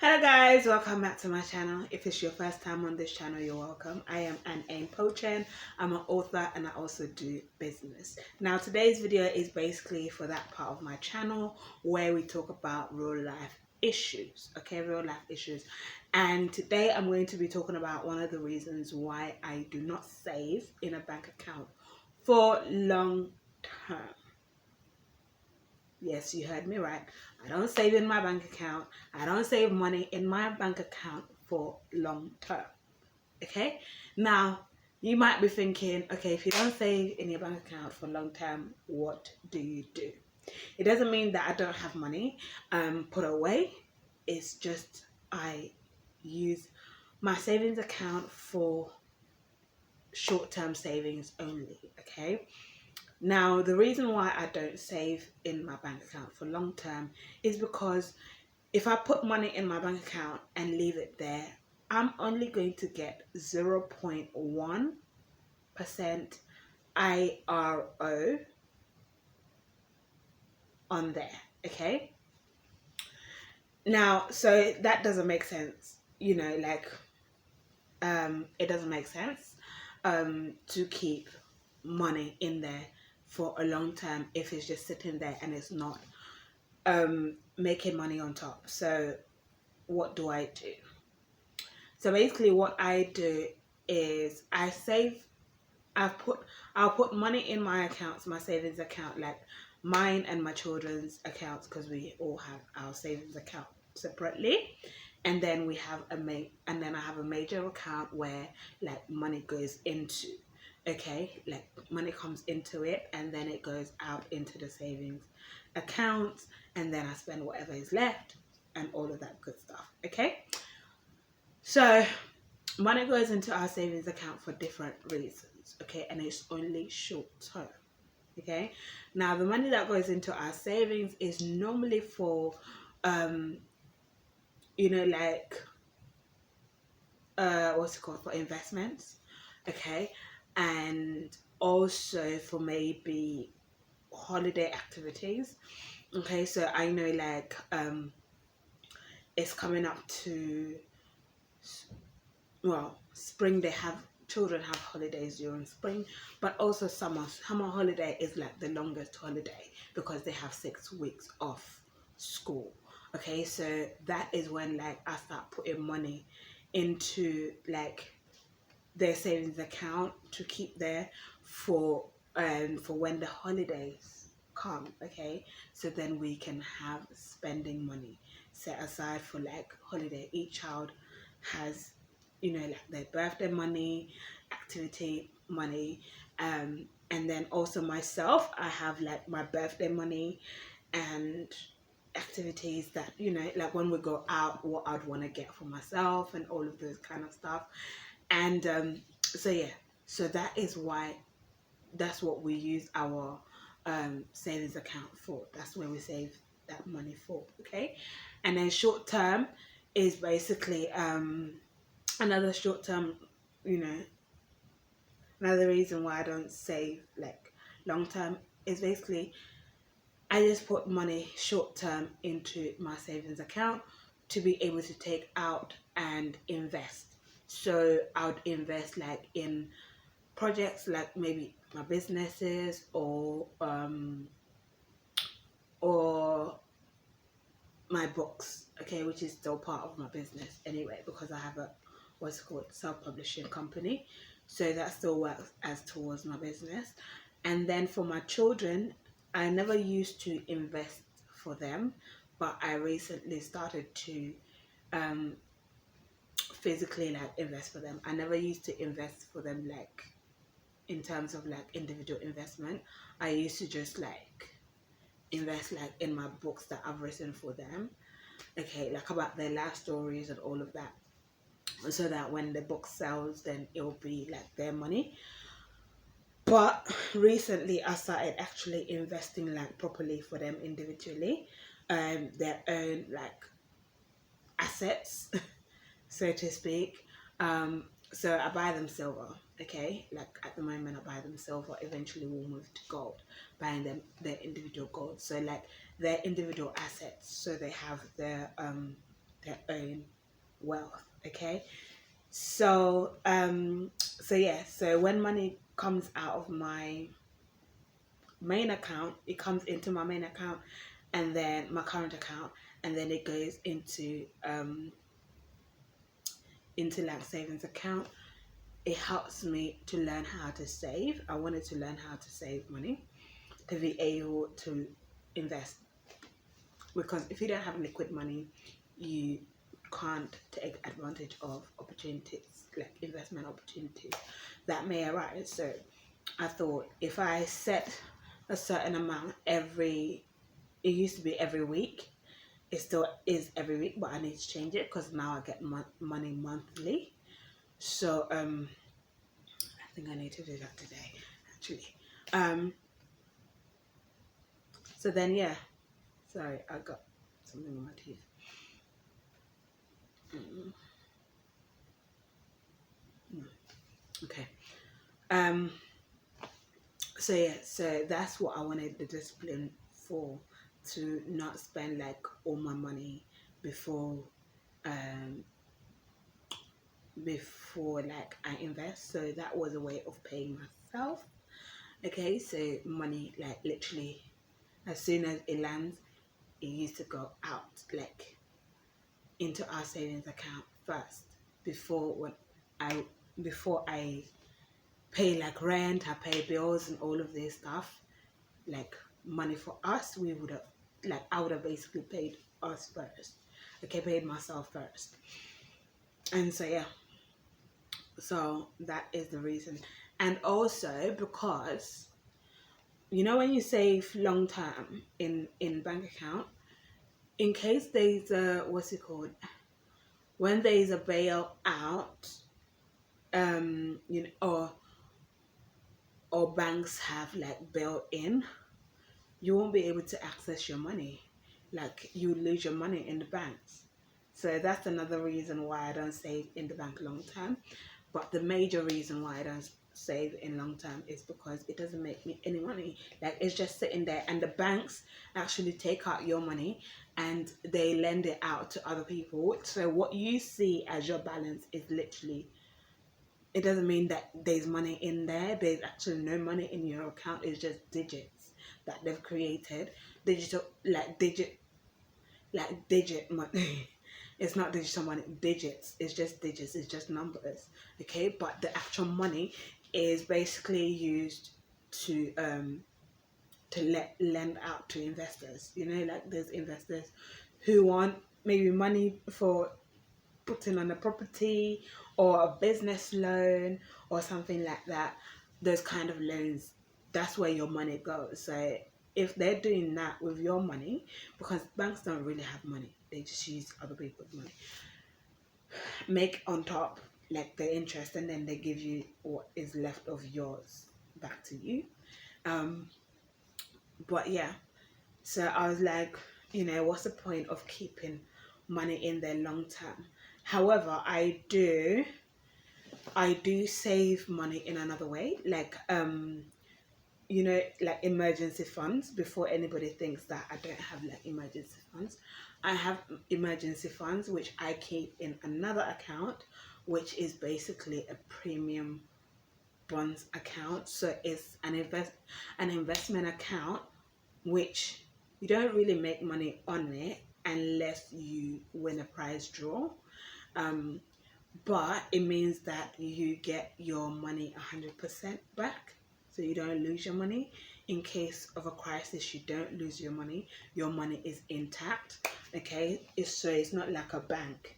Hello guys, welcome back to my channel. If it's your first time on this channel, you're welcome. I am an A.H.P. I'm an author and I also do business. Now today's video is basically for that part of my channel where we talk about real life issues. Okay, real life issues. And today I'm going to be talking about one of the reasons why I do not save in a bank account for long term. Yes, you heard me right. I don't save in my bank account. I don't save money in my bank account for long term. Okay? Now, you might be thinking, okay, if you don't save in your bank account for long term, what do you do? It doesn't mean that I don't have money put away. It's just I use my savings account for short-term savings only. Okay? Now, the reason why I don't save in my bank account for long term is because if I put money in my bank account and leave it there, I'm only going to get 0.1% IRO on there. Okay. Now, so that doesn't make sense. It doesn't make sense to keep money in there for a long term if it's just sitting there and it's not making money on top. So what do I do? So basically what I do is I'll put money in my accounts, my savings account, like mine and my children's accounts, because we all have our savings account separately. And then I have a major account where like money goes into. Okay, like money comes into it and then it goes out into the savings accounts, and then I spend whatever is left and all of that good stuff. Okay, so money goes into our savings account for different reasons. Okay, and it's only short term. Okay, now the money that goes into our savings is normally for like what's it called, for investments. Okay, and also for maybe holiday activities. Okay, so I know like it's coming up to, well, spring. Children have holidays during spring, but also summer holiday is like the longest holiday because they have 6 weeks off school. Okay, so that is when like I start putting money into like their savings account to keep there for when the holidays come. Okay, so then we can have spending money set aside for like holiday. Each child has like their birthday money, activity money, and then also myself, I have like my birthday money and activities that like when we go out, what I'd want to get for myself and all of those kind of stuff. And so yeah, so that's what we use our savings account for. That's where we save that money for. Okay, and then short term is basically another short term, you know another reason why I don't save like long term is basically I just put money short term into my savings account to be able to take out and invest. So I would invest like in projects like maybe my businesses or my books, okay, which is still part of my business anyway because I have a what's it called, self-publishing company. So that still works as towards my business. And then for my children, I never used to invest for them, but I recently started to um physically like invest for them. I never used to invest for them like in terms of like individual investment. I used to just like invest like in my books that I've written for them, okay, like about their life stories and all of that, so that when the book sells, then it will be like their money. But recently I started actually investing like properly for them individually, their own like assets, so to speak. So I buy them silver, okay? Like at the moment I buy them silver. Eventually we'll move to gold, buying them their individual gold. So like their individual assets. So they have their their own wealth. Okay, so so yeah, so when money comes out of my main account, it comes into my main account, and then my current account, and then it goes into like savings account. It helps me to learn how to save. I wanted to learn how to save money to be able to invest, because if you don't have liquid money, you can't take advantage of opportunities, like investment opportunities that may arise. So I thought if I set a certain amount every, it used to be every week, it still is every week, but I need to change it because now I get money monthly. So I think I need to do that today, actually. Um, so then yeah, sorry, I got something on my teeth. Mm, no. Okay. Um, so yeah, so that's what I wanted the discipline for, to not spend like all my money before um before like I invest. So that was a way of paying myself. Okay, so money, like literally as soon as it lands, it used to go out like into our savings account first, before when I before I pay like rent, I pay bills and all of this stuff, like money for us, we would have, like I would have basically paid us first. Okay, paid myself first. And so yeah, so that is the reason. And also because when you save long term in bank account, in case there's a, what's it called, when there is a bailout, or banks have like bail in, you won't be able to access your money. Like you lose your money in the banks. So that's another reason why I don't save in the bank long term. But the major reason why I don't save in long term is because it doesn't make me any money. Like it's just sitting there, and the banks actually take out your money and they lend it out to other people. So what you see as your balance is literally, it doesn't mean that there's money in there. There's actually no money in your account. It's just digits that they've created. Digital, like digit money. It's not digital money, digits. It's just digits. It's just numbers. Okay, but the actual money is basically used to lend out to investors. Like there's investors who want maybe money for putting on a property or a business loan or something like that. Those kind of loans, that's where your money goes. So if they're doing that with your money, because banks don't really have money, they just use other people's money, make on top like the interest, and then they give you what is left of yours back to you. um but yeah, so I was like, what's the point of keeping money in there long term? However, I do save money in another way, like like emergency funds. Before anybody thinks that I don't have like emergency funds, I have emergency funds which I keep in another account, which is basically a premium bonds account. So it's an investment account which you don't really make money on it unless you win a prize draw. Um, but it means that you get your money 100% back, so you don't lose your money. In case of a crisis, you don't lose your money is intact. Okay, it's not like a bank,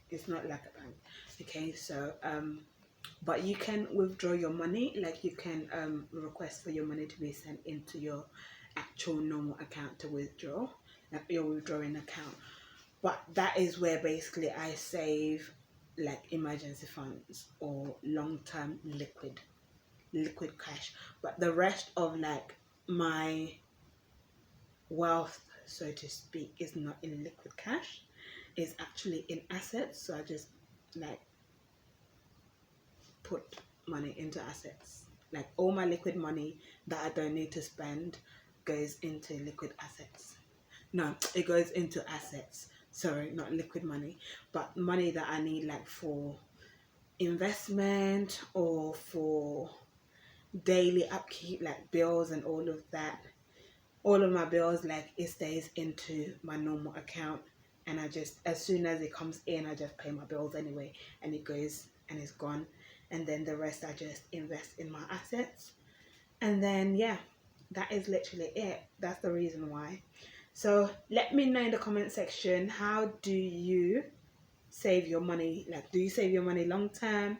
okay. So but you can withdraw your money, like you can request for your money to be sent into your actual normal account to withdraw, like your withdrawing account. But that is where basically I save like emergency funds or long-term liquid cash. But the rest of like my wealth, so to speak, is not in liquid cash, is actually in assets. So I just like put money into assets. Like all my liquid money that I don't need to spend goes into liquid assets. No, it goes into assets. sorry, not liquid money, but money that I need like for investment or for daily upkeep, like bills and all of that. All of my bills, like, it stays into my normal account, and I just, as soon as it comes in, I just pay my bills anyway, and it goes and it's gone. And then the rest I just invest in my assets. And then yeah, that is literally it. That's the reason why. So let me know in the comment section, how do you save your money? Like, do you save your money long term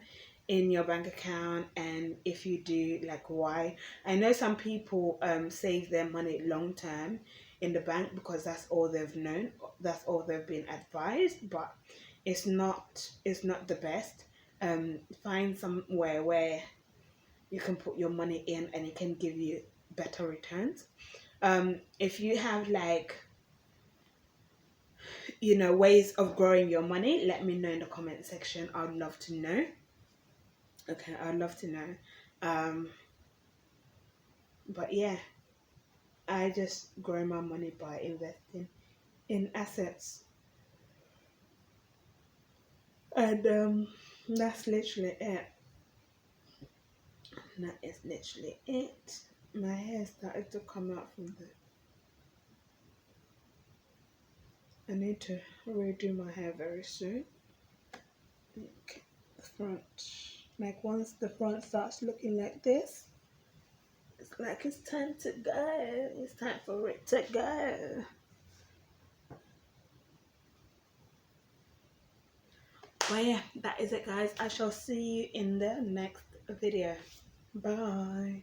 in your bank account? And if you do, like, why? I know some people save their money long term in the bank because that's all they've known, that's all they've been advised, but it's not the best. Find somewhere where you can put your money in and it can give you better returns. If you have, like, ways of growing your money, let me know in the comment section. I'd love to know. Okay, I'd love to know. um but yeah, I just grow my money by investing in assets. And that's literally it. That is literally it. My hair started to come out from the, I need to redo my hair very soon. Okay, the front, like, once the front starts looking like this, it's like it's time to go. It's time for it to go. But yeah, that is it, guys. I shall see you in the next video. Bye.